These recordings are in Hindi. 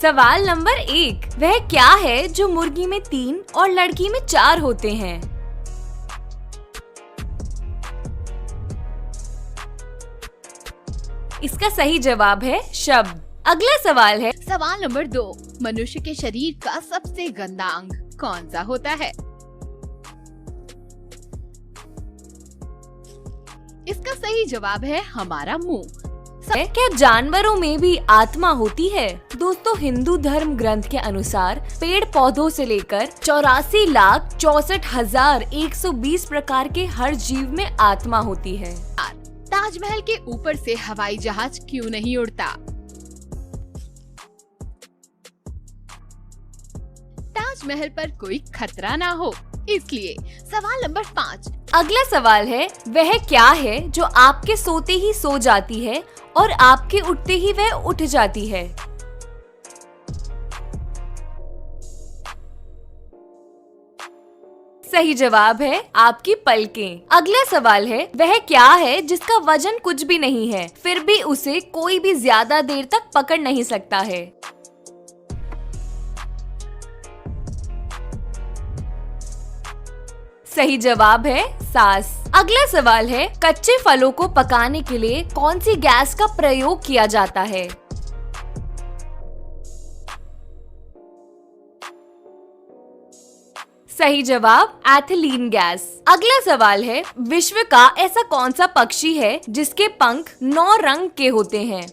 सवाल नंबर 1, वह क्या है जो मुर्गी में 3 और लड़की में 4 होते हैं? इसका सही जवाब है शब्द। अगला सवाल है सवाल नंबर 2, मनुष्य के शरीर का सबसे गंदा अंग कौन सा होता है? इसका सही जवाब है हमारा मुंह। क्या जानवरों में भी आत्मा होती है? दोस्तों, हिंदू धर्म ग्रंथ के अनुसार पेड़ पौधों से लेकर 84,64,120 प्रकार के हर जीव में आत्मा होती है। ताजमहल के ऊपर से हवाई जहाज क्यों नहीं उड़ता? ताजमहल पर कोई खतरा ना हो इसलिए। सवाल नंबर 5। अगला सवाल है, वह क्या है जो आपके सोते ही सो जाती है और आपके उठते ही वह उठ जाती है? सही जवाब है आपकी पलकें। अगला सवाल है, वह क्या है जिसका वजन कुछ भी नहीं है, फिर भी उसे कोई भी ज्यादा देर तक पकड़ नहीं सकता है? सही जवाब है सांस। अगला सवाल है, कच्चे फलों को पकाने के लिए कौन सी गैस का प्रयोग किया जाता है? सही जवाब एथिलीन गैस। अगला सवाल है, विश्व का ऐसा कौन सा पक्षी है जिसके पंख 9 रंग के होते हैं?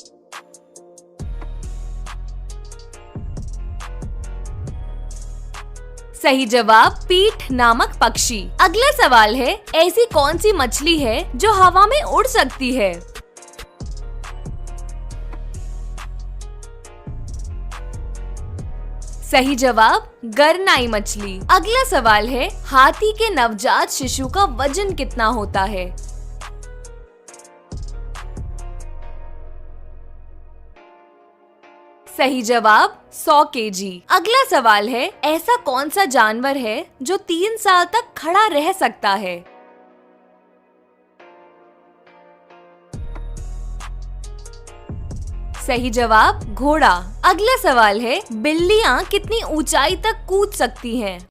सही जवाब पीठ नामक पक्षी। अगला सवाल है, ऐसी कौन सी मछली है जो हवा में उड़ सकती है? सही जवाब गरनाई मछली। अगला सवाल है, हाथी के नवजात शिशु का वजन कितना होता है? सही जवाब 100 केजी। अगला सवाल है, ऐसा कौन सा जानवर है जो 3 साल तक खड़ा रह सकता है? सही जवाब घोड़ा। अगला सवाल है, बिल्लियां कितनी ऊंचाई तक कूद सकती हैं?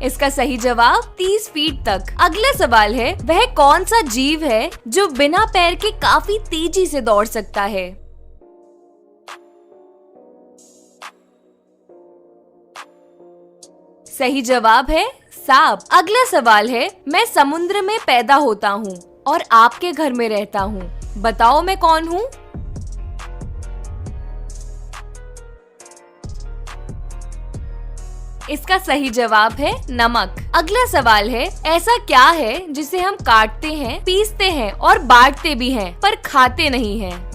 इसका सही जवाब 30 फीट तक। अगला सवाल है, वह कौन सा जीव है जो बिना पैर के काफी तेजी से दौड़ सकता है? सही जवाब है सांप। अगला सवाल है, मैं समुद्र में पैदा होता हूँ और आपके घर में रहता हूँ, बताओ मैं कौन हूँ? इसका सही जवाब है नमक। अगला सवाल है, ऐसा क्या है जिसे हम काटते हैं, पीसते हैं और बांटते भी हैं पर खाते नहीं हैं?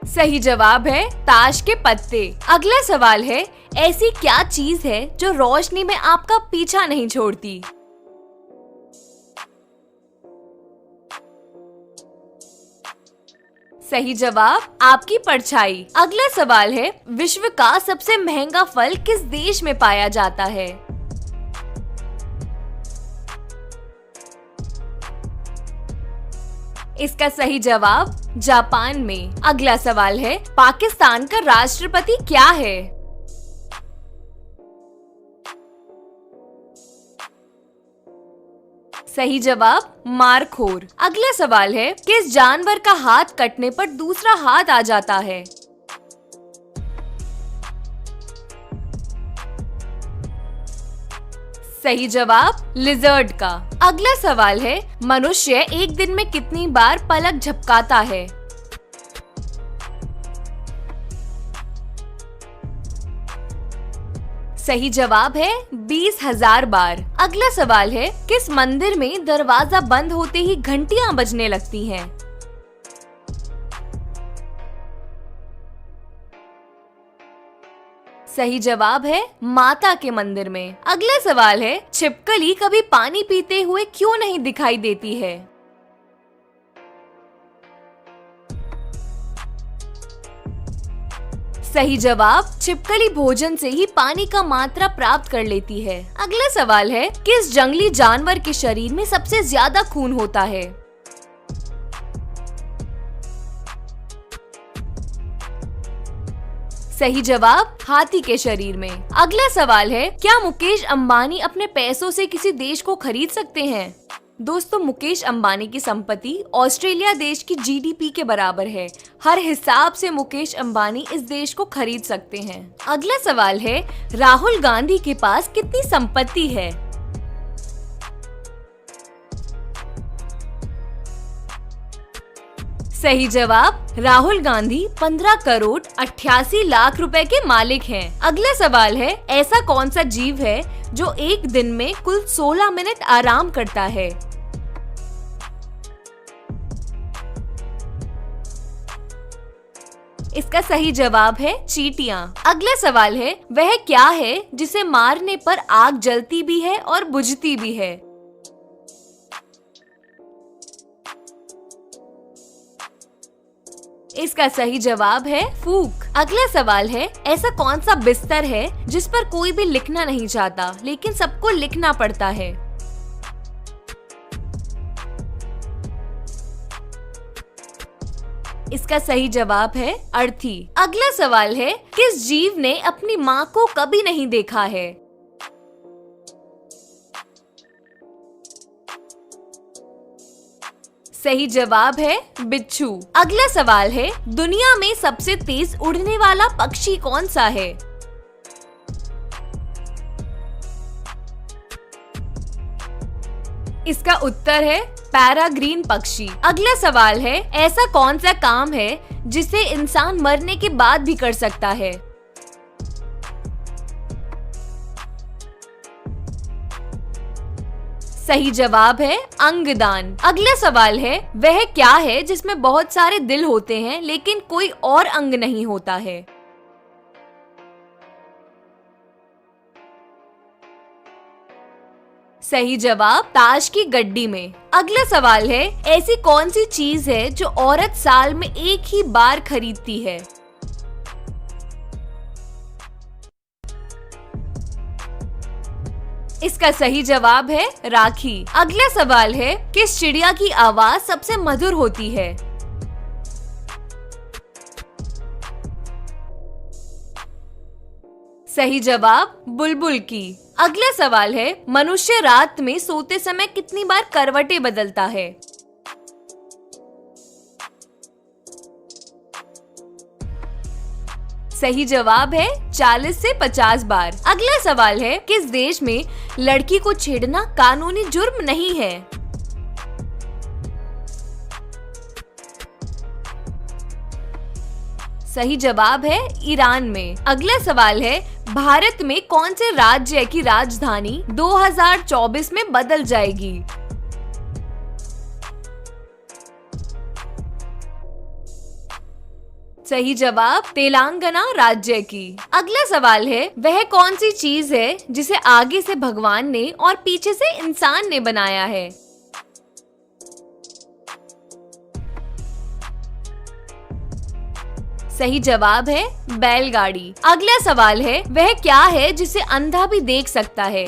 सही जवाब है ताश के पत्ते। अगला सवाल है, ऐसी क्या चीज है जो रोशनी में आपका पीछा नहीं छोड़ती? सही जवाब आपकी परछाई। अगला सवाल है, विश्व का सबसे महंगा फल किस देश में पाया जाता है? इसका सही जवाब जापान में। अगला सवाल है, पाकिस्तान का राष्ट्रपति क्या है? सही जवाब मारखोर। अगला सवाल है, किस जानवर का हाथ कटने पर दूसरा हाथ आ जाता है? सही जवाब लिजर्ड का। अगला सवाल है, मनुष्य एक दिन में कितनी बार पलक झपकाता है? सही जवाब है 20,000 बार। अगला सवाल है, किस मंदिर में दरवाजा बंद होते ही घंटियां बजने लगती हैं? सही जवाब है माता के मंदिर में। अगला सवाल है, छिपकली कभी पानी पीते हुए क्यों नहीं दिखाई देती है? सही जवाब, छिपकली भोजन से ही पानी का मात्रा प्राप्त कर लेती है। अगला सवाल है, किस जंगली जानवर के शरीर में सबसे ज्यादा खून होता है? सही जवाब, हाथी के शरीर में। अगला सवाल है, क्या मुकेश अंबानी अपने पैसों से किसी देश को खरीद सकते हैं? दोस्तों, मुकेश अंबानी की संपत्ति ऑस्ट्रेलिया देश की जीडीपी के बराबर है। हर हिसाब से मुकेश अंबानी इस देश को खरीद सकते हैं। अगला सवाल है, राहुल गांधी के पास कितनी संपत्ति है? सही जवाब, राहुल गांधी 15 करोड़ 88 लाख रुपए के मालिक हैं। अगला सवाल है, ऐसा कौन सा जीव है जो एक दिन में कुल 16 मिनट आराम करता है? इसका सही जवाब है चींटियां। अगला सवाल है, वह क्या है जिसे मारने पर आग जलती भी है और बुझती भी है? इसका सही जवाब है फूंक। अगला सवाल है, ऐसा कौन सा बिस्तर है जिस पर कोई भी लिखना नहीं चाहता लेकिन सबको लिखना पड़ता है? इसका सही जवाब है अर्थी। अगला सवाल है, किस जीव ने अपनी माँ को कभी नहीं देखा है? सही जवाब है बिच्छू। अगला सवाल है, दुनिया में सबसे तेज उड़ने वाला पक्षी कौन सा है? इसका उत्तर है पैराग्रीन पक्षी। अगला सवाल है, ऐसा कौन सा काम है जिसे इंसान मरने के बाद भी कर सकता है? सही जवाब है अंगदान। अगला सवाल है, वह क्या है जिसमें बहुत सारे दिल होते हैं लेकिन कोई और अंग नहीं होता है? सही जवाब, ताश की गड्डी में। अगला सवाल है, ऐसी कौन सी चीज है जो औरत साल में एक ही बार खरीदती है? इसका सही जवाब है राखी। अगला सवाल है, किस चिड़िया की आवाज सबसे मधुर होती है? सही जवाब, बुलबुल की। अगला सवाल है, मनुष्य रात में सोते समय कितनी बार करवटें बदलता है? सही जवाब है 40 से 50 बार। अगला सवाल है, किस देश में लड़की को छेड़ना कानूनी जुर्म नहीं है? सही जवाब है ईरान में। अगला सवाल है, भारत में कौन से राज्य की राजधानी 2024 में बदल जाएगी? सही जवाब, तेलंगाना राज्य की। अगला सवाल है, वह कौन सी चीज है जिसे आगे से भगवान ने और पीछे से इंसान ने बनाया है? सही जवाब है बैलगाड़ी। अगला सवाल है, वह क्या है जिसे अंधा भी देख सकता है?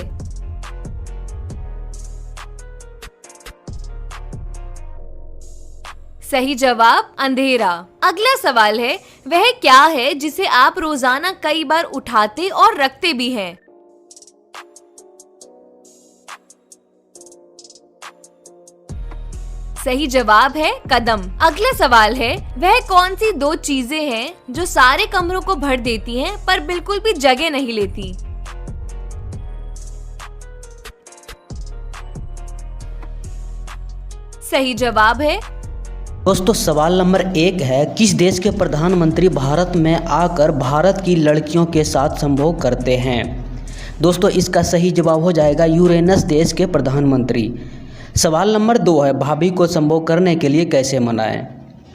सही जवाब, अंधेरा। अगला सवाल है, वह क्या है जिसे आप रोजाना कई बार उठाते और रखते भी हैं? सही जवाब है कदम। अगला सवाल है, वह कौन सी दो चीजें हैं जो सारे कमरों को भर देती हैं पर बिल्कुल भी जगह नहीं लेती? सही जवाब है। दोस्तों, सवाल नंबर 1 है, किस देश के प्रधानमंत्री भारत में आकर भारत की लड़कियों के साथ संभोग करते हैं? दोस्तों, इसका सही जवाब हो जाएगा यूरेनस देश के प्रधानमंत्री। सवाल नंबर 2 है, भाभी को संभोग करने के लिए कैसे मनाएं?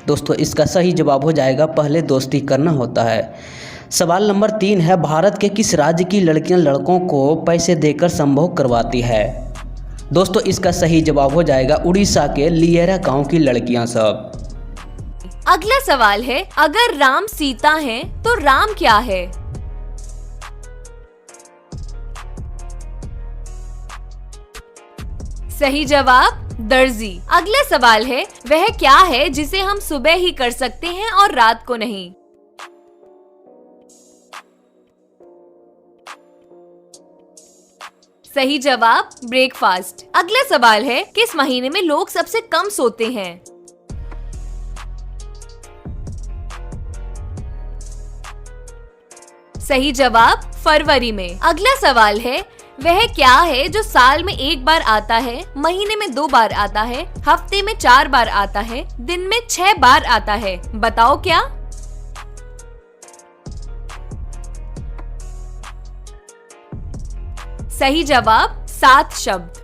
दोस्तों, इसका सही जवाब हो जाएगा पहले दोस्ती करना होता है। सवाल नंबर 3 है, भारत के किस राज्य की लड़कियां लड़कों को पैसे देकर संभोग करवाती है? दोस्तों, इसका सही जवाब हो जाएगा उड़ीसा के लियरा गांव की लड़कियां सब। अगला सवाल है, अगर राम सीता हैं, तो राम क्या है? सही जवाब दर्जी। अगला सवाल है, वह क्या है जिसे हम सुबह ही कर सकते हैं और रात को नहीं? सही जवाब ब्रेकफास्ट। अगला सवाल है, किस महीने में लोग सबसे कम सोते हैं? सही जवाब फरवरी में। अगला सवाल है, वह क्या है जो साल में एक बार आता है, महीने में 2 बार आता है, हफ्ते में 4 बार आता है, दिन में 6 बार आता है? बताओ क्या? सही जवाब 7 शब्द।